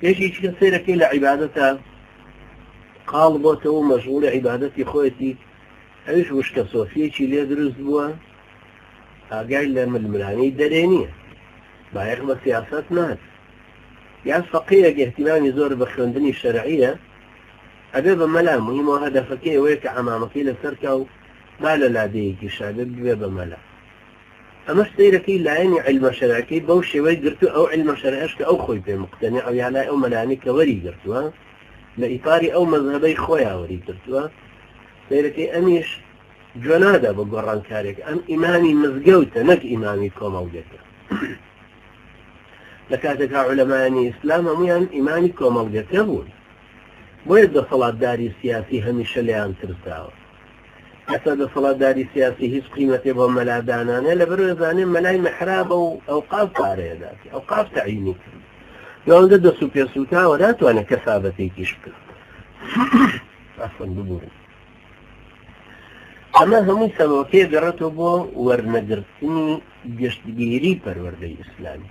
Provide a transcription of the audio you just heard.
يجي كثيرة إلى عبادتها قالبته مشغول عبادتي خوتي أيش وش كصوفية شيء اللي يدرس بوا قاعد لهم الملاني درينية بايخ سياسات ناس يا فقيه اهتمامي زور بخوندني الشرعية أبي بملا مهم وهدفك ويك أمامك لسركه ما لديك الشعب بملا أما اشتيركي لا يعني علم شرعكي بوشي ويقرتو أو علم شرعشك أو خوي في مقتنع أو يعني أو ملاني كوري قرتوها لإطاري أو مذهبي خويا وري قرتوها اشتيركي أميش جنادة بقران كاريك أم إمامي مزقوته نك إمامي كومولدته لكاتك علماء إسلام أميان إمامي كومولدته بول بويد صلاة داري سياسي هميشه ليان ترساوه حسب صلاة داري سياسي هيش قيمة بهم ملا دانانا لبرو زانين ملاي محراب أو أوقاف طارئة ذاتي أوقاف تعييني يقول ده سوبيا سوتا ولات وأنا كثابتي كيشكل عفوا ببوري أما هم سبب كيف جرتوا بو ورنقرتني جشتگيري پروردي إسلامي